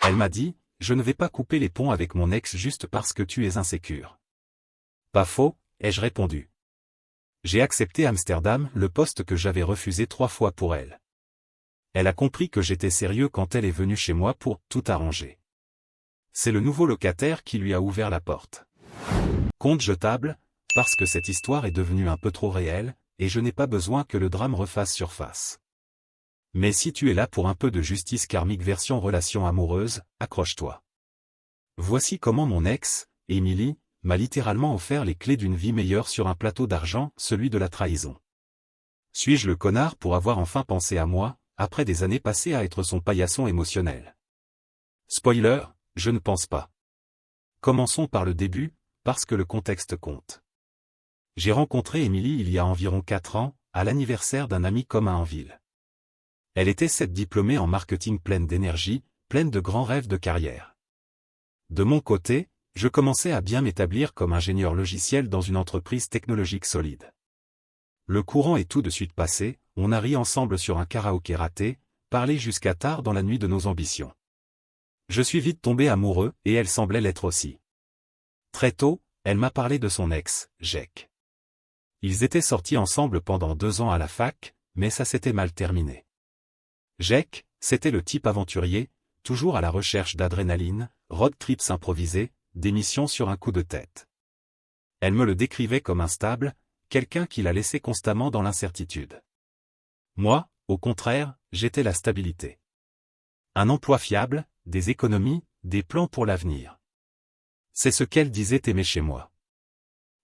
Elle m'a dit, je ne vais pas couper les ponts avec mon ex juste parce que tu es insécure. Pas faux, ai-je répondu. J'ai accepté Amsterdam, le poste que j'avais refusé 3 fois pour elle. Elle a compris que j'étais sérieux quand elle est venue chez moi pour tout arranger. C'est le nouveau locataire qui lui a ouvert la porte. Compte jetable, parce que cette histoire est devenue un peu trop réelle, et je n'ai pas besoin que le drame refasse surface. Mais si tu es là pour un peu de justice karmique version relation amoureuse, accroche-toi. Voici comment mon ex, Émilie, m'a littéralement offert les clés d'une vie meilleure sur un plateau d'argent, celui de la trahison. Suis-je le connard pour avoir enfin pensé à moi, après des années passées à être son paillasson émotionnel? Spoiler, je ne pense pas. Commençons par le début, parce que le contexte compte. J'ai rencontré Émilie il y a environ 4 ans, à l'anniversaire d'un ami commun en ville. Elle était cette diplômée en marketing pleine d'énergie, pleine de grands rêves de carrière. De mon côté, je commençais à bien m'établir comme ingénieur logiciel dans une entreprise technologique solide. Le courant est tout de suite passé, on a ri ensemble sur un karaoké raté, parlé jusqu'à tard dans la nuit de nos ambitions. Je suis vite tombé amoureux, et elle semblait l'être aussi. Très tôt, elle m'a parlé de son ex, Jake. Ils étaient sortis ensemble pendant 2 ans à la fac, mais ça s'était mal terminé. Jake, c'était le type aventurier, toujours à la recherche d'adrénaline, road trips improvisés, d'émissions sur un coup de tête. Elle me le décrivait comme instable, quelqu'un qui la laissait constamment dans l'incertitude. Moi, au contraire, j'étais la stabilité. Un emploi fiable, des économies, des plans pour l'avenir. C'est ce qu'elle disait aimer chez moi.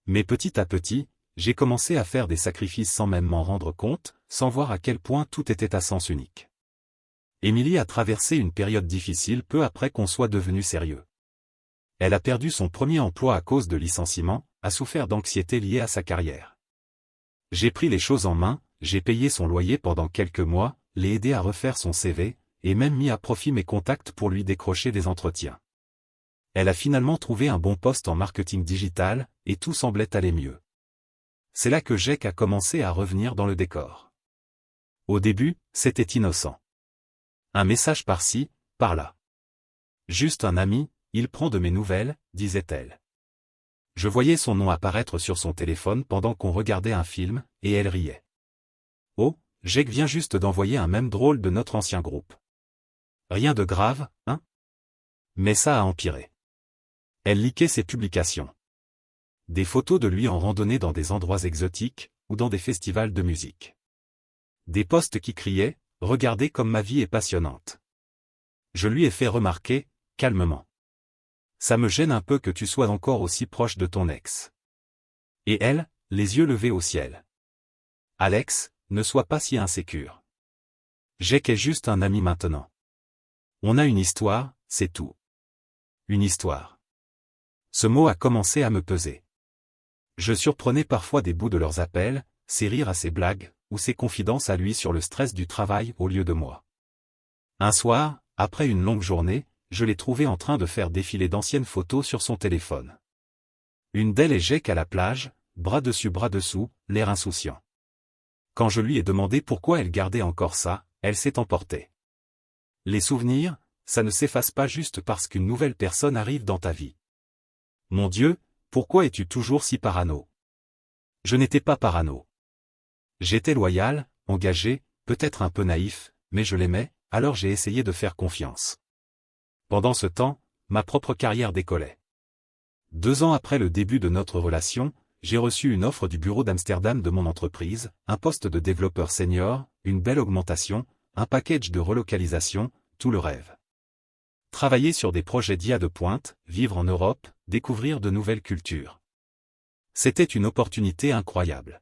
Mais petit à petit, j'ai commencé à faire des sacrifices sans même m'en rendre compte, sans voir à quel point tout était à sens unique. Émilie a traversé une période difficile peu après qu'on soit devenu sérieux. Elle a perdu son premier emploi à cause de licenciement, a souffert d'anxiété liée à sa carrière. J'ai pris les choses en main, j'ai payé son loyer pendant quelques mois, l'ai aidé à refaire son CV, et même mis à profit mes contacts pour lui décrocher des entretiens. Elle a finalement trouvé un bon poste en marketing digital, et tout semblait aller mieux. C'est là que Jake a commencé à revenir dans le décor. Au début, c'était innocent. Un message par-ci, par-là. Juste un ami, il prend de mes nouvelles, disait-elle. Je voyais son nom apparaître sur son téléphone pendant qu'on regardait un film, et elle riait. Oh, Jake vient juste d'envoyer un mème drôle de notre ancien groupe. Rien de grave, hein? Mais ça a empiré. Elle likait ses publications. Des photos de lui en randonnée dans des endroits exotiques, ou dans des festivals de musique. Des posts qui criaient, « Regardez comme ma vie est passionnante ». Je lui ai fait remarquer, calmement. Ça me gêne un peu que tu sois encore aussi proche de ton ex. Et elle, les yeux levés au ciel. Alex, ne sois pas si insécure. Jake est juste un ami maintenant. On a une histoire, c'est tout. Une histoire. Ce mot a commencé à me peser. Je surprenais parfois des bouts de leurs appels, ses rires à ses blagues, ou ses confidences à lui sur le stress du travail au lieu de moi. Un soir, après une longue journée, je l'ai trouvé en train de faire défiler d'anciennes photos sur son téléphone. Une d'elles est Jake à la plage, bras dessus bras dessous, l'air insouciant. Quand je lui ai demandé pourquoi elle gardait encore ça, elle s'est emportée. Les souvenirs, ça ne s'efface pas juste parce qu'une nouvelle personne arrive dans ta vie. Mon Dieu, pourquoi es-tu toujours si parano? Je n'étais pas parano. J'étais loyal, engagé, peut-être un peu naïf, mais je l'aimais, alors j'ai essayé de faire confiance. Pendant ce temps, ma propre carrière décollait. 2 ans après le début de notre relation, j'ai reçu une offre du bureau d'Amsterdam de mon entreprise, un poste de développeur senior, une belle augmentation, un package de relocalisation, tout le rêve. Travailler sur des projets d'IA de pointe, vivre en Europe, découvrir de nouvelles cultures. C'était une opportunité incroyable.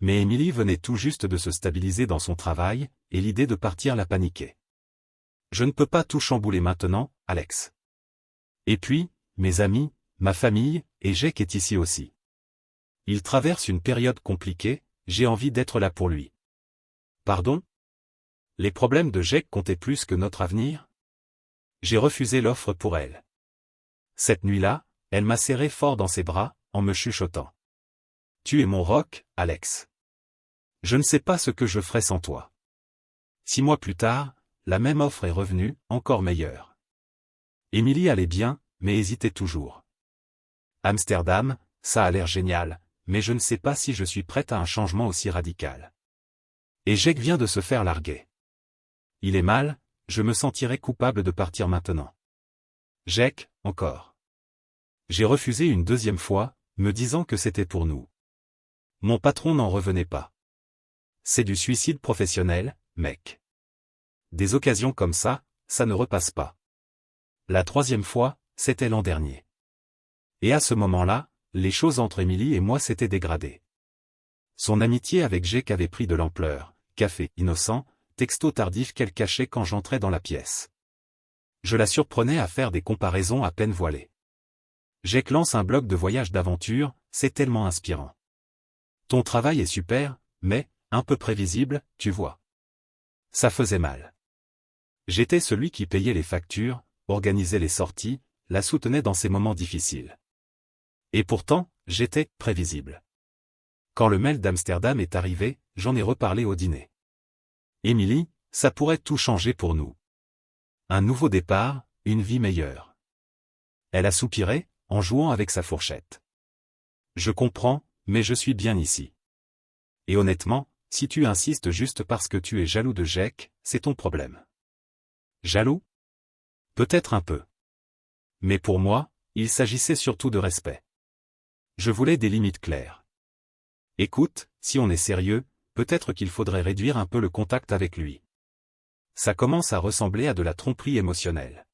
Mais Émilie venait tout juste de se stabiliser dans son travail, et l'idée de partir la paniquait. Je ne peux pas tout chambouler maintenant, Alex. Et puis, mes amis, ma famille, et Jake est ici aussi. Il traverse une période compliquée, j'ai envie d'être là pour lui. Pardon? Les problèmes de Jake comptaient plus que notre avenir? J'ai refusé l'offre pour elle. Cette nuit-là, elle m'a serré fort dans ses bras, en me chuchotant. Tu es mon roc, Alex. Je ne sais pas ce que je ferais sans toi. 6 mois plus tard, la même offre est revenue, encore meilleure. Émilie allait bien, mais hésitait toujours. Amsterdam, ça a l'air génial, mais je ne sais pas si je suis prête à un changement aussi radical. Et Jake vient de se faire larguer. Il est mal, je me sentirais coupable de partir maintenant. Jake, encore. J'ai refusé une deuxième fois, me disant que c'était pour nous. Mon patron n'en revenait pas. C'est du suicide professionnel, mec. Des occasions comme ça ne repasse pas. La troisième fois, c'était l'an dernier. Et à ce moment-là, les choses entre Émilie et moi s'étaient dégradées. Son amitié avec Jake avait pris de l'ampleur, café innocent, texto tardif qu'elle cachait quand j'entrais dans la pièce. Je la surprenais à faire des comparaisons à peine voilées. Jake lance un blog de voyage d'aventure, c'est tellement inspirant. Ton travail est super, mais, un peu prévisible, tu vois. Ça faisait mal. J'étais celui qui payait les factures, organisait les sorties, la soutenait dans ses moments difficiles. Et pourtant, j'étais prévisible. Quand le mail d'Amsterdam est arrivé, j'en ai reparlé au dîner. Émilie, ça pourrait tout changer pour nous. Un nouveau départ, une vie meilleure. Elle a soupiré, en jouant avec sa fourchette. Je comprends, mais je suis bien ici. Et honnêtement, si tu insistes juste parce que tu es jaloux de Jake, c'est ton problème. Jaloux? Peut-être un peu. Mais pour moi, il s'agissait surtout de respect. Je voulais des limites claires. Écoute, si on est sérieux, peut-être qu'il faudrait réduire un peu le contact avec lui. Ça commence à ressembler à de la tromperie émotionnelle.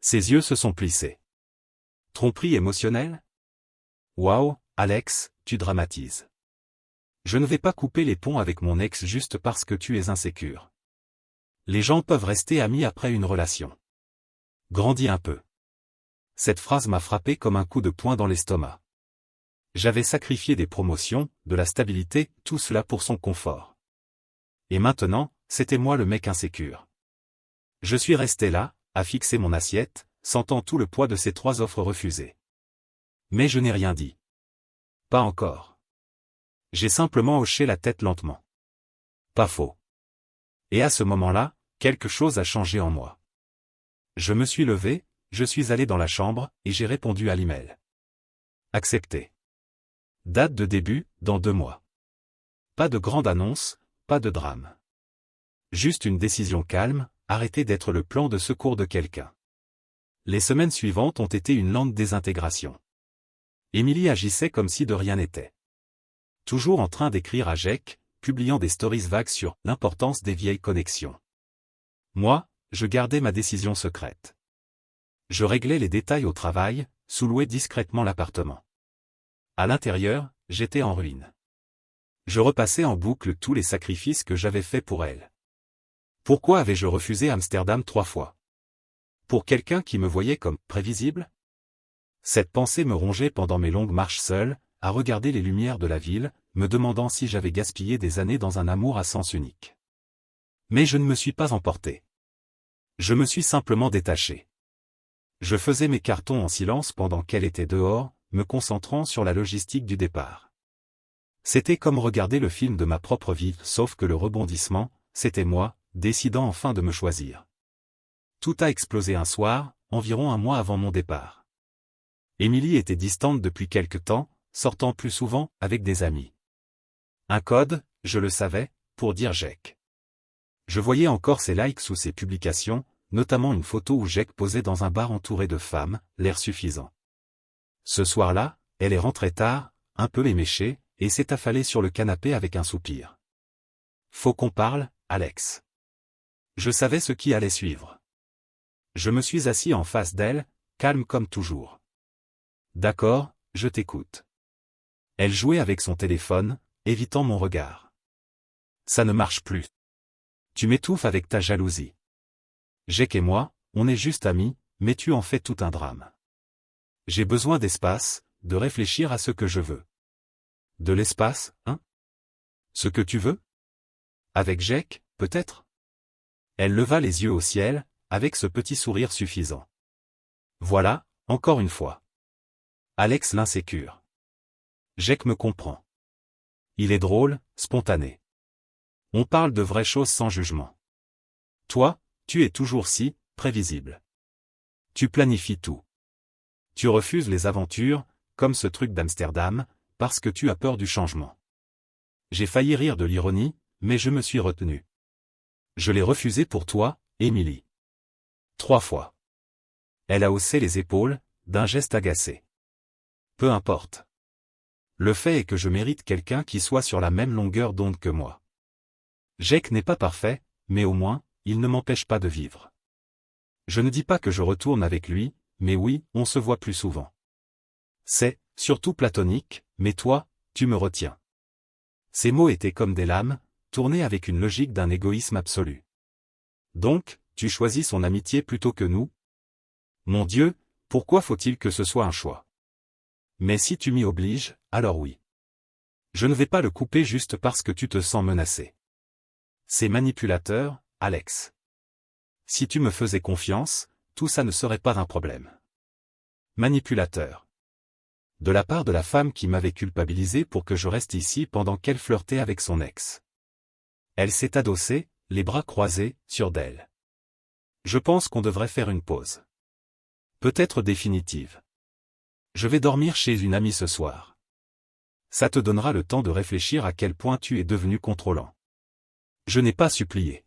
Ses yeux se sont plissés. Tromperie émotionnelle? Waouh, Alex, tu dramatises. Je ne vais pas couper les ponts avec mon ex juste parce que tu es insécure. Les gens peuvent rester amis après une relation. Grandis un peu. Cette phrase m'a frappé comme un coup de poing dans l'estomac. J'avais sacrifié des promotions, de la stabilité, tout cela pour son confort. Et maintenant, c'était moi le mec insécure. Je suis resté là, à fixer mon assiette, sentant tout le poids de ces 3 offres refusées. Mais je n'ai rien dit. Pas encore. J'ai simplement hoché la tête lentement. Pas faux. Et à ce moment-là, quelque chose a changé en moi. Je me suis levé, je suis allé dans la chambre, et j'ai répondu à l'email. Accepté. Date de début, dans 2 mois. Pas de grande annonce, pas de drame. Juste une décision calme, arrêter d'être le plan de secours de quelqu'un. Les semaines suivantes ont été une lente désintégration. Émilie agissait comme si de rien n'était. Toujours en train d'écrire à Jake, publiant des stories vagues sur l'importance des vieilles connexions. Moi, je gardais ma décision secrète. Je réglais les détails au travail, sous-louais discrètement l'appartement. À l'intérieur, j'étais en ruine. Je repassais en boucle tous les sacrifices que j'avais faits pour elle. Pourquoi avais-je refusé Amsterdam 3 fois? Pour quelqu'un qui me voyait comme prévisible? Cette pensée me rongeait pendant mes longues marches seules, à regarder les lumières de la ville, me demandant si j'avais gaspillé des années dans un amour à sens unique. Mais je ne me suis pas emporté. Je me suis simplement détaché. Je faisais mes cartons en silence pendant qu'elle était dehors, me concentrant sur la logistique du départ. C'était comme regarder le film de ma propre vie, sauf que le rebondissement, c'était moi, décidant enfin de me choisir. Tout a explosé un soir, environ 1 mois avant mon départ. Émilie était distante depuis quelque temps, sortant plus souvent avec des amis. Un code, je le savais, pour dire Jake. Je voyais encore ses likes sous ses publications, notamment une photo où Jake posait dans un bar entouré de femmes, l'air suffisant. Ce soir-là, elle est rentrée tard, un peu éméchée, et s'est affalée sur le canapé avec un soupir. Faut qu'on parle, Alex. Je savais ce qui allait suivre. Je me suis assis en face d'elle, calme comme toujours. D'accord, je t'écoute. Elle jouait avec son téléphone, évitant mon regard. Ça ne marche plus. Tu m'étouffes avec ta jalousie. Jake et moi, on est juste amis, mais tu en fais tout un drame. J'ai besoin d'espace, de réfléchir à ce que je veux. De l'espace, hein? Ce que tu veux? Avec Jake, peut-être? Elle leva les yeux au ciel, avec ce petit sourire suffisant. Voilà, encore une fois. Alex l'insécure. Jake me comprend. Il est drôle, spontané. On parle de vraies choses sans jugement. Toi, tu es toujours si prévisible. Tu planifies tout. Tu refuses les aventures, comme ce truc d'Amsterdam, parce que tu as peur du changement. J'ai failli rire de l'ironie, mais je me suis retenu. Je l'ai refusé pour toi, Émilie. 3 fois. Elle a haussé les épaules, d'un geste agacé. Peu importe. Le fait est que je mérite quelqu'un qui soit sur la même longueur d'onde que moi. Jake n'est pas parfait, mais au moins, il ne m'empêche pas de vivre. Je ne dis pas que je retourne avec lui, mais oui, on se voit plus souvent. C'est, surtout platonique, mais toi, tu me retiens. Ces mots étaient comme des lames, tournés avec une logique d'un égoïsme absolu. Donc, tu choisis son amitié plutôt que nous? Mon Dieu, pourquoi faut-il que ce soit un choix? Mais si tu m'y obliges, alors oui. Je ne vais pas le couper juste parce que tu te sens menacé. C'est manipulateur, Alex. Si tu me faisais confiance, tout ça ne serait pas un problème. Manipulateur. De la part de la femme qui m'avait culpabilisé pour que je reste ici pendant qu'elle flirtait avec son ex. Elle s'est adossée, les bras croisés, sur d'elle. Je pense qu'on devrait faire une pause. Peut-être définitive. Je vais dormir chez une amie ce soir. Ça te donnera le temps de réfléchir à quel point tu es devenu contrôlant. Je n'ai pas supplié.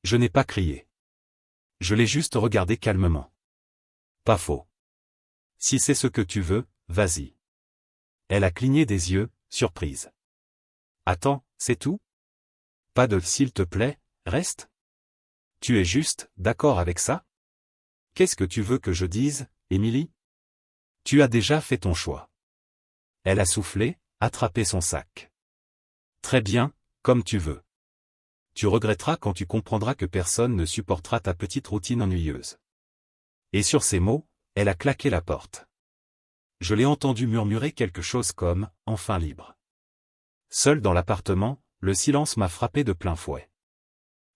Je n'ai pas crié. Je l'ai juste regardé calmement. Pas faux. Si c'est ce que tu veux, vas-y. Elle a cligné des yeux, surprise. Attends, c'est tout? Pas de « s'il te plaît, reste ». Tu es juste d'accord avec ça? Qu'est-ce que tu veux que je dise, Émilie? Tu as déjà fait ton choix. Elle a soufflé, attrapé son sac. Très bien, comme tu veux. Tu regretteras quand tu comprendras que personne ne supportera ta petite routine ennuyeuse. Et sur ces mots, elle a claqué la porte. Je l'ai entendu murmurer quelque chose comme « enfin libre ». Seul dans l'appartement, le silence m'a frappé de plein fouet.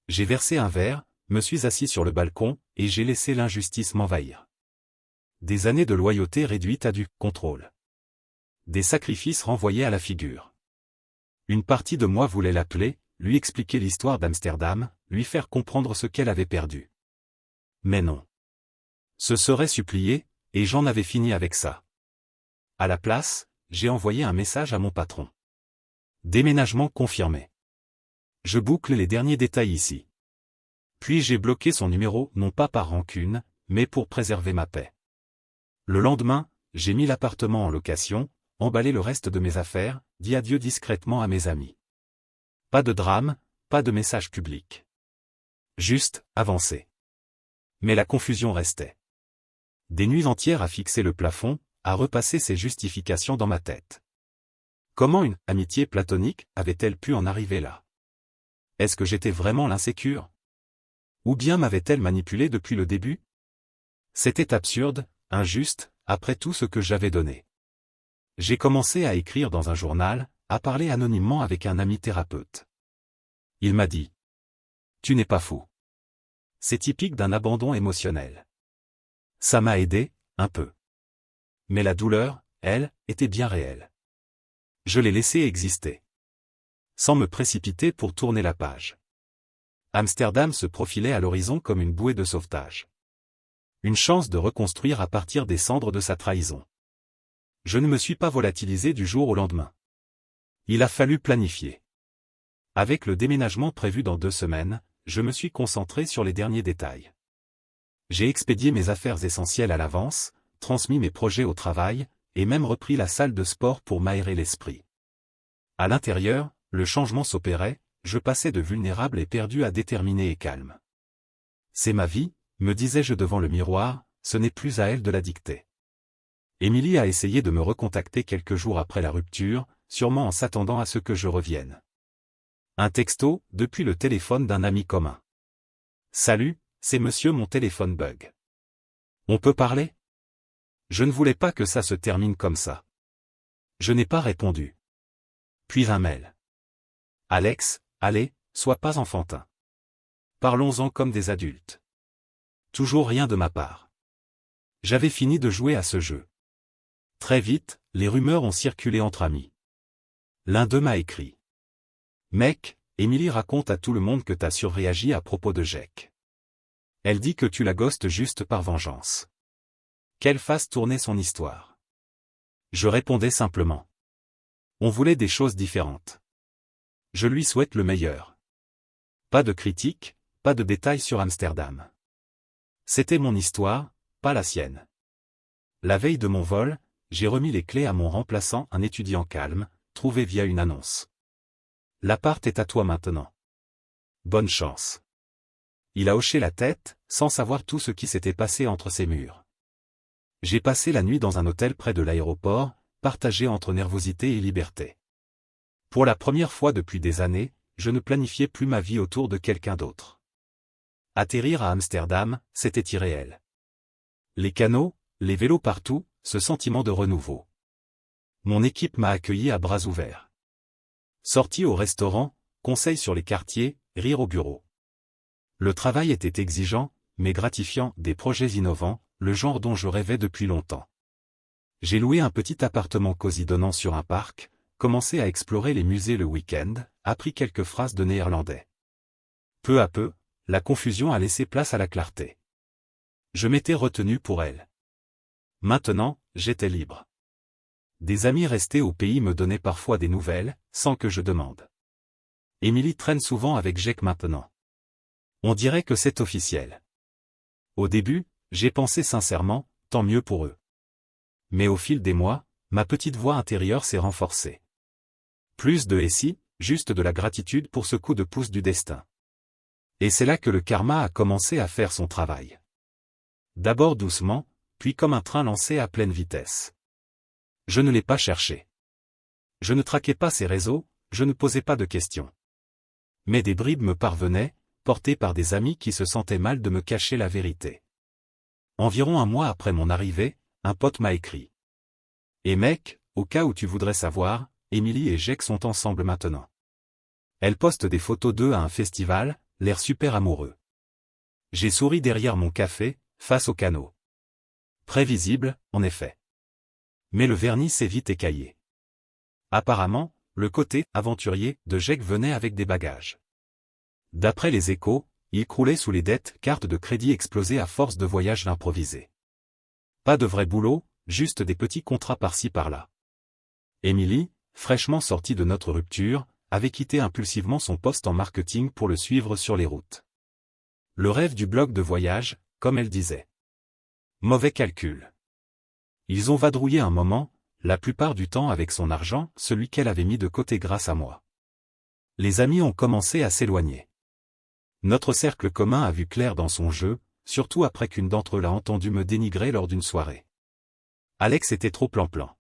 J'ai versé un verre, me suis assis sur le balcon, et j'ai laissé l'injustice m'envahir. Des années de loyauté réduites à du contrôle. Des sacrifices renvoyés à la figure. Une partie de moi voulait l'appeler, lui expliquer l'histoire d'Amsterdam, lui faire comprendre ce qu'elle avait perdu. Mais non. Ce serait supplier, et j'en avais fini avec ça. À la place, j'ai envoyé un message à mon patron. Déménagement confirmé. Je boucle les derniers détails ici. Puis j'ai bloqué son numéro non pas par rancune, mais pour préserver ma paix. Le lendemain, j'ai mis l'appartement en location, emballé le reste de mes affaires, dit adieu discrètement à mes amis. Pas de drame, pas de message public. Juste, avancer. Mais la confusion restait. Des nuits entières à fixer le plafond, à repasser ces justifications dans ma tête. Comment une amitié platonique avait-elle pu en arriver là? Est-ce que j'étais vraiment l'insécure? Ou bien m'avait-elle manipulé depuis le début? C'était absurde, injuste, après tout ce que j'avais donné. J'ai commencé à écrire dans un journal, à parler anonymement avec un ami thérapeute. Il m'a dit: tu n'es pas fou. C'est typique d'un abandon émotionnel. Ça m'a aidé, un peu. Mais la douleur, elle, était bien réelle. Je l'ai laissée exister. Sans me précipiter pour tourner la page. Amsterdam se profilait à l'horizon comme une bouée de sauvetage. Une chance de reconstruire à partir des cendres de sa trahison. Je ne me suis pas volatilisé du jour au lendemain. Il a fallu planifier. Avec le déménagement prévu dans 2 semaines, je me suis concentré sur les derniers détails. J'ai expédié mes affaires essentielles à l'avance, transmis mes projets au travail, et même repris la salle de sport pour m'aérer l'esprit. À l'intérieur, le changement s'opérait, je passais de vulnérable et perdu à déterminé et calme. C'est ma vie, me disais-je devant le miroir, ce n'est plus à elle de la dicter. Émilie a essayé de me recontacter quelques jours après la rupture, sûrement en s'attendant à ce que je revienne. Un texto, depuis le téléphone d'un ami commun. Salut, c'est monsieur, mon téléphone bug. On peut parler? Je ne voulais pas que ça se termine comme ça. Je n'ai pas répondu. Puis un mail. Alex, allez, sois pas enfantin. Parlons-en comme des adultes. Toujours rien de ma part. J'avais fini de jouer à ce jeu. Très vite, les rumeurs ont circulé entre amis. L'un d'eux m'a écrit. Mec, Émilie raconte à tout le monde que t'as surréagi à propos de Jake. Elle dit que tu la ghostes juste par vengeance. Qu'elle fasse tourner son histoire. Je répondais simplement. On voulait des choses différentes. Je lui souhaite le meilleur. Pas de critiques, pas de détails sur Amsterdam. C'était mon histoire, pas la sienne. La veille de mon vol, j'ai remis les clés à mon remplaçant, un étudiant calme, trouvé via une annonce. L'appart est à toi maintenant. Bonne chance. Il a hoché la tête, sans savoir tout ce qui s'était passé entre ces murs. J'ai passé la nuit dans un hôtel près de l'aéroport, partagé entre nervosité et liberté. Pour la première fois depuis des années, je ne planifiais plus ma vie autour de quelqu'un d'autre. Atterrir à Amsterdam, c'était irréel. Les canaux, les vélos partout, ce sentiment de renouveau. Mon équipe m'a accueilli à bras ouverts. Sortie au restaurant, conseils sur les quartiers, rire au bureau. Le travail était exigeant, mais gratifiant, des projets innovants, le genre dont je rêvais depuis longtemps. J'ai loué un petit appartement cosy donnant sur un parc, commencé à explorer les musées le week-end, appris quelques phrases de néerlandais. Peu à peu, la confusion a laissé place à la clarté. Je m'étais retenu pour elle. Maintenant, j'étais libre. Des amis restés au pays me donnaient parfois des nouvelles, sans que je demande. Émilie traîne souvent avec Jake maintenant. On dirait que c'est officiel. Au début, j'ai pensé sincèrement, tant mieux pour eux. Mais au fil des mois, ma petite voix intérieure s'est renforcée. Plus de si, juste de la gratitude pour ce coup de pouce du destin. Et c'est là que le karma a commencé à faire son travail. D'abord doucement, puis comme un train lancé à pleine vitesse. Je ne l'ai pas cherché. Je ne traquais pas ses réseaux, je ne posais pas de questions. Mais des bribes me parvenaient, portées par des amis qui se sentaient mal de me cacher la vérité. Environ un mois après mon arrivée, un pote m'a écrit. Et mec, au cas où tu voudrais savoir, Émilie et Jake sont ensemble maintenant. Elle poste des photos d'eux à un festival, l'air super amoureux. J'ai souri derrière mon café, face au canot. Prévisible, en effet. Mais le vernis s'est vite écaillé. Apparemment, le côté aventurier de Jake venait avec des bagages. D'après les échos, il croulait sous les dettes, cartes de crédit explosées à force de voyages improvisés. Pas de vrai boulot, juste des petits contrats par-ci par-là. Émilie, fraîchement sortie de notre rupture, avait quitté impulsivement son poste en marketing pour le suivre sur les routes. Le rêve du blog de voyage, comme elle disait. Mauvais calcul. Ils ont vadrouillé un moment, la plupart du temps avec son argent, celui qu'elle avait mis de côté grâce à moi. Les amis ont commencé à s'éloigner. Notre cercle commun a vu clair dans son jeu, surtout après qu'une d'entre eux l'a entendu me dénigrer lors d'une soirée. Alex était trop plan-plan.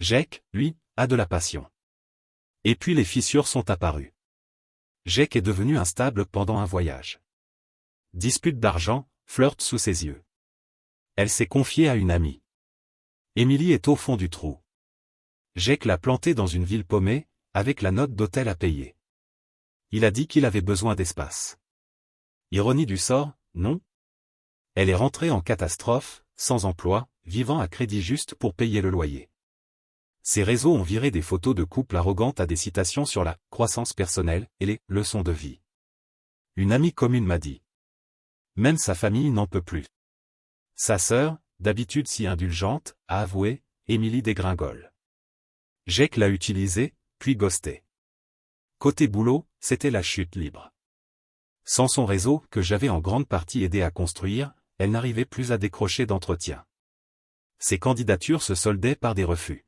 Jake, lui, a de la passion. Et puis les fissures sont apparues. Jake est devenu instable pendant un voyage. Dispute d'argent, flirt sous ses yeux. Elle s'est confiée à une amie. Émilie est au fond du trou. Jake l'a plantée dans une ville paumée, avec la note d'hôtel à payer. Il a dit qu'il avait besoin d'espace. Ironie du sort, non? Elle est rentrée en catastrophe, sans emploi, vivant à crédit juste pour payer le loyer. Ces réseaux ont viré des photos de couples arrogantes à des citations sur la croissance personnelle et les leçons de vie. Une amie commune m'a dit. Même sa famille n'en peut plus. Sa sœur, d'habitude si indulgente, a avoué, Émilie dégringole. Jake l'a utilisé, puis ghosté. Côté boulot, c'était la chute libre. Sans son réseau, que j'avais en grande partie aidé à construire, elle n'arrivait plus à décrocher d'entretien. Ses candidatures se soldaient par des refus.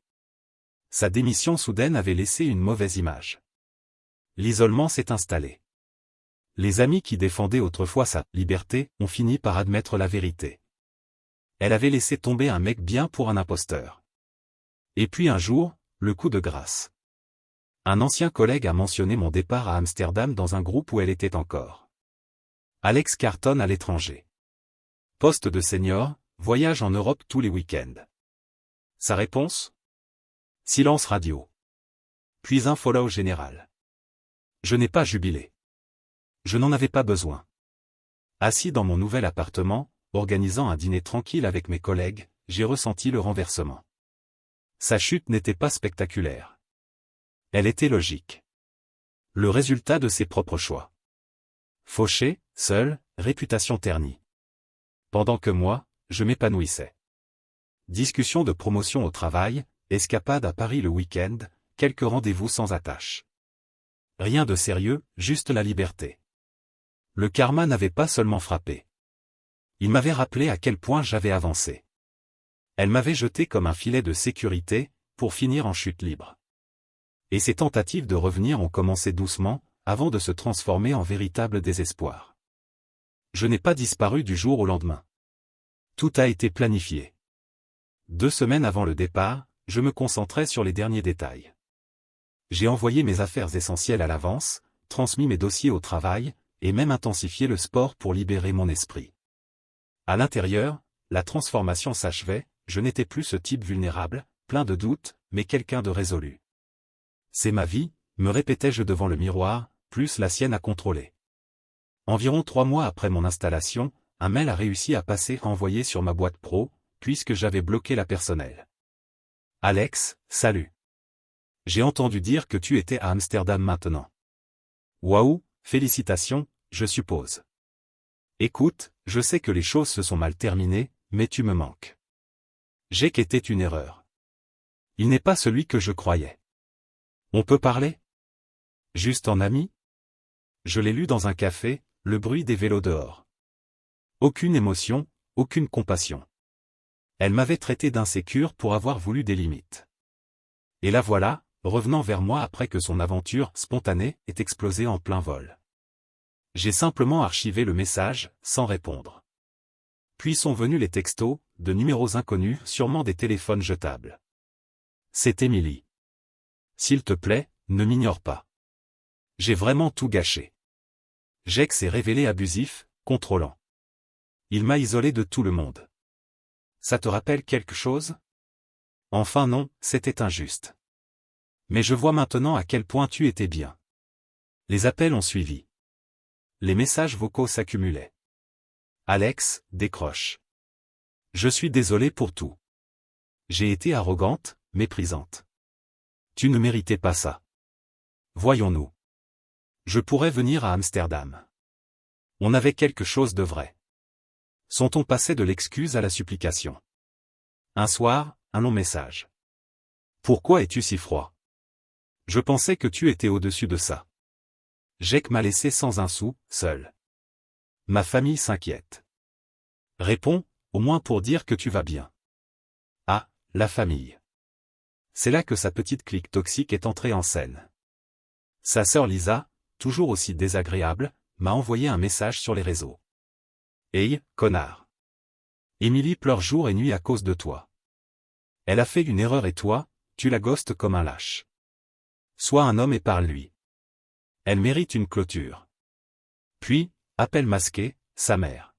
Sa démission soudaine avait laissé une mauvaise image. L'isolement s'est installé. Les amis qui défendaient autrefois sa liberté ont fini par admettre la vérité. Elle avait laissé tomber un mec bien pour un imposteur. Et puis un jour, le coup de grâce. Un ancien collègue a mentionné mon départ à Amsterdam dans un groupe où elle était encore. Alex cartonne à l'étranger. Poste de senior, voyage en Europe tous les week-ends. Sa réponse? Silence radio. Puis un follow général. Je n'ai pas jubilé. Je n'en avais pas besoin. Assis dans mon nouvel appartement, organisant un dîner tranquille avec mes collègues, j'ai ressenti le renversement. Sa chute n'était pas spectaculaire. Elle était logique. Le résultat de ses propres choix. Fauché, seul, réputation ternie. Pendant que moi, je m'épanouissais. Discussion de promotion au travail, escapade à Paris le week-end, quelques rendez-vous sans attache. Rien de sérieux, juste la liberté. Le karma n'avait pas seulement frappé. Il m'avait rappelé à quel point j'avais avancé. Elle m'avait jeté comme un filet de sécurité, pour finir en chute libre. Et ces tentatives de revenir ont commencé doucement, avant de se transformer en véritable désespoir. Je n'ai pas disparu du jour au lendemain. Tout a été planifié. 2 semaines avant le départ, je me concentrais sur les derniers détails. J'ai envoyé mes affaires essentielles à l'avance, transmis mes dossiers au travail, et même intensifié le sport pour libérer mon esprit. À l'intérieur, la transformation s'achevait, je n'étais plus ce type vulnérable, plein de doutes, mais quelqu'un de résolu. C'est ma vie, me répétais-je devant le miroir, plus la sienne à contrôler. Environ 3 mois après mon installation, un mail a réussi à passer envoyé sur ma boîte pro, puisque j'avais bloqué la personnelle. Alex, salut. J'ai entendu dire que tu étais à Amsterdam maintenant. Waouh, félicitations, je suppose. Écoute, je sais que les choses se sont mal terminées, mais tu me manques. Jake était une erreur. Il n'est pas celui que je croyais. On peut parler? Juste en ami? Je l'ai lu dans un café, le bruit des vélos dehors. Aucune émotion, aucune compassion. Elle m'avait traité d'insécure pour avoir voulu des limites. Et la voilà, revenant vers moi après que son aventure spontanée ait explosé en plein vol. J'ai simplement archivé le message, sans répondre. Puis sont venus les textos, de numéros inconnus, sûrement des téléphones jetables. C'est Émilie. S'il te plaît, ne m'ignore pas. J'ai vraiment tout gâché. Jake s'est révélé abusif, contrôlant. Il m'a isolé de tout le monde. Ça te rappelle quelque chose? Enfin non, c'était injuste. Mais je vois maintenant à quel point tu étais bien. Les appels ont suivi. Les messages vocaux s'accumulaient. Alex, décroche. Je suis désolé pour tout. J'ai été arrogante, méprisante. Tu ne méritais pas ça. Voyons-nous. Je pourrais venir à Amsterdam. On avait quelque chose de vrai. Sont-on passé de l'excuse à la supplication? Un soir, un long message. Pourquoi es-tu si froid? Je pensais que tu étais au-dessus de ça. Jake m'a laissé sans un sou, seul. Ma famille s'inquiète. Réponds, au moins pour dire que tu vas bien. Ah, la famille. C'est là que sa petite clique toxique est entrée en scène. Sa sœur Lisa, toujours aussi désagréable, m'a envoyé un message sur les réseaux. Hey, connard. Émilie pleure jour et nuit à cause de toi. Elle a fait une erreur et toi, tu la ghostes comme un lâche. Sois un homme et parle-lui. Elle mérite une clôture. Puis, appel masqué, sa mère.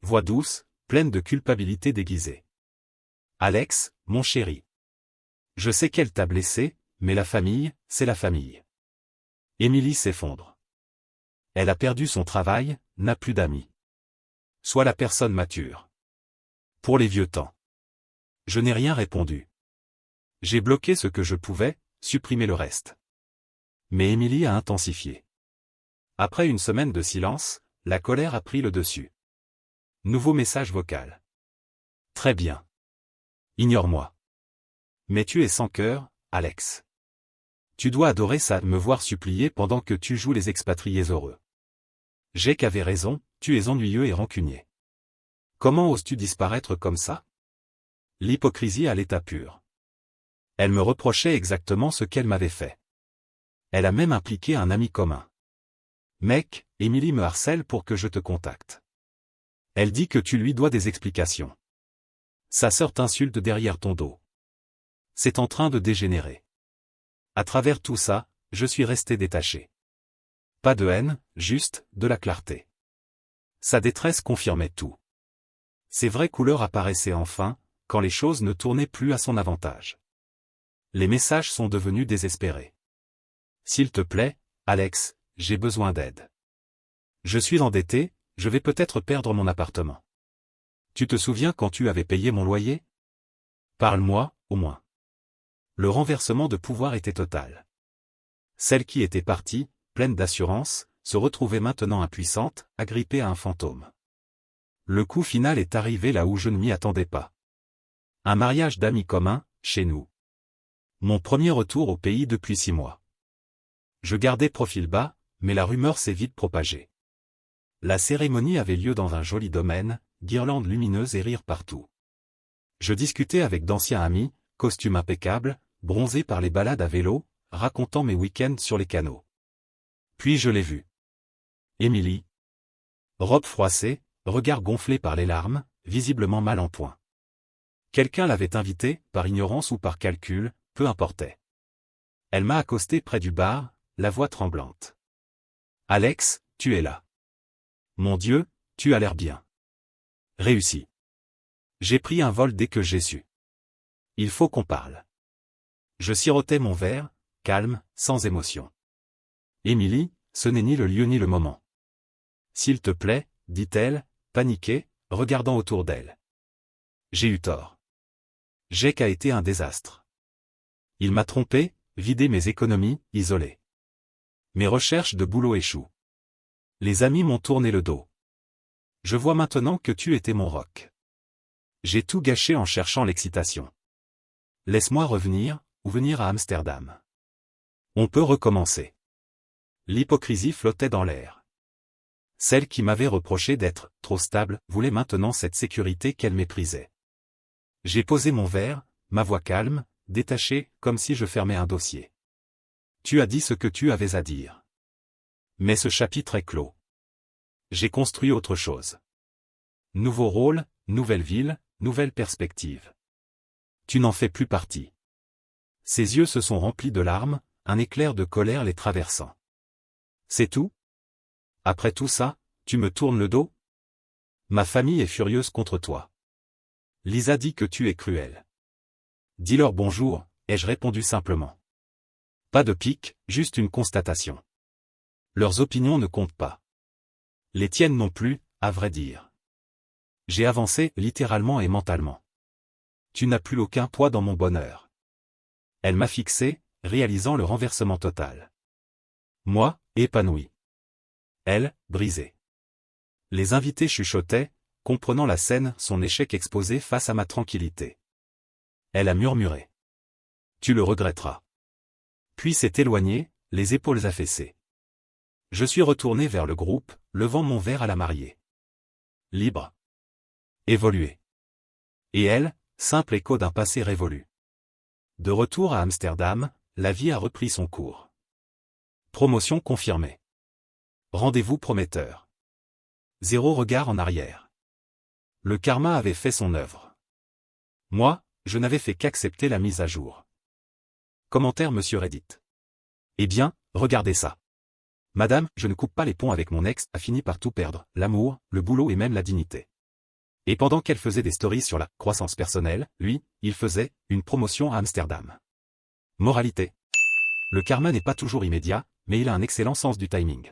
Voix douce, pleine de culpabilité déguisée. Alex, mon chéri. Je sais qu'elle t'a blessé, mais la famille, c'est la famille. Émilie s'effondre. Elle a perdu son travail, n'a plus d'amis. Sois la personne mature. Pour les vieux temps. Je n'ai rien répondu. J'ai bloqué ce que je pouvais, supprimé le reste. Mais Émilie a intensifié. Après une semaine de silence, la colère a pris le dessus. Nouveau message vocal. Très bien. Ignore-moi. Mais tu es sans cœur, Alex. Tu dois adorer ça, me voir supplier pendant que tu joues les expatriés heureux. Jake avait raison, tu es ennuyeux et rancunier. Comment oses-tu disparaître comme ça? L'hypocrisie à l'état pur. Elle me reprochait exactement ce qu'elle m'avait fait. Elle a même impliqué un ami commun. Mec, Émilie me harcèle pour que je te contacte. Elle dit que tu lui dois des explications. Sa sœur t'insulte derrière ton dos. C'est en train de dégénérer. À travers tout ça, je suis resté détaché. Pas de haine, juste, de la clarté. Sa détresse confirmait tout. Ses vraies couleurs apparaissaient enfin, quand les choses ne tournaient plus à son avantage. Les messages sont devenus désespérés. S'il te plaît, Alex, j'ai besoin d'aide. Je suis endetté, je vais peut-être perdre mon appartement. Tu te souviens quand tu avais payé mon loyer? Parle-moi, au moins. Le renversement de pouvoir était total. Celle qui était partie, pleine d'assurance, se retrouvait maintenant impuissante, agrippée à un fantôme. Le coup final est arrivé là où je ne m'y attendais pas. Un mariage d'amis communs, chez nous. Mon premier retour au pays depuis 6 mois. Je gardais profil bas, mais la rumeur s'est vite propagée. La cérémonie avait lieu dans un joli domaine, guirlandes lumineuses et rires partout. Je discutais avec d'anciens amis, costumes impeccables, bronzés par les balades à vélo, racontant mes week-ends sur les canaux. Puis je l'ai vue. Émilie. Robe froissée, regard gonflé par les larmes, visiblement mal en point. Quelqu'un l'avait invitée, par ignorance ou par calcul, peu importait. Elle m'a accosté près du bar, la voix tremblante. « Alex, tu es là. Mon Dieu, tu as l'air bien. Réussi. J'ai pris un vol dès que j'ai su. Il faut qu'on parle. » Je sirotais mon verre, calme, sans émotion. « Émilie, ce n'est ni le lieu ni le moment. »« S'il te plaît, » dit-elle, paniquée, regardant autour d'elle. J'ai eu tort. Jake a été un désastre. Il m'a trompé, vidé mes économies, isolé. Mes recherches de boulot échouent. Les amis m'ont tourné le dos. Je vois maintenant que tu étais mon roc. J'ai tout gâché en cherchant l'excitation. Laisse-moi revenir, ou venir à Amsterdam. On peut recommencer. L'hypocrisie flottait dans l'air. Celle qui m'avait reproché d'être trop stable voulait maintenant cette sécurité qu'elle méprisait. J'ai posé mon verre, ma voix calme, détachée, comme si je fermais un dossier. Tu as dit ce que tu avais à dire. Mais ce chapitre est clos. J'ai construit autre chose. Nouveau rôle, nouvelle ville, nouvelle perspective. Tu n'en fais plus partie. Ses yeux se sont remplis de larmes, un éclair de colère les traversant. C'est tout? Après tout ça, tu me tournes le dos? Ma famille est furieuse contre toi. Lisa dit que tu es cruel. Dis-leur bonjour, ai-je répondu simplement. Pas de pique, juste une constatation. Leurs opinions ne comptent pas. Les tiennes non plus, à vrai dire. J'ai avancé, littéralement et mentalement. Tu n'as plus aucun poids dans mon bonheur. Elle m'a fixé, réalisant le renversement total. Moi, épanoui. Elle, brisée. Les invités chuchotaient, comprenant la scène, son échec exposé face à ma tranquillité. Elle a murmuré. Tu le regretteras. Puis s'est éloignée, les épaules affaissées. Je suis retourné vers le groupe, levant mon verre à la mariée. Libre. Évolué. Et elle, simple écho d'un passé révolu. De retour à Amsterdam, la vie a repris son cours. Promotion confirmée. Rendez-vous prometteur. 0 regard en arrière. Le karma avait fait son œuvre. Moi, je n'avais fait qu'accepter la mise à jour. Commentaire Monsieur Reddit. Eh bien, regardez ça. Madame, je ne coupe pas les ponts avec mon ex, a fini par tout perdre, l'amour, le boulot et même la dignité. Et pendant qu'elle faisait des stories sur la croissance personnelle, lui, il faisait une promotion à Amsterdam. Moralité. Le karma n'est pas toujours immédiat, mais il a un excellent sens du timing.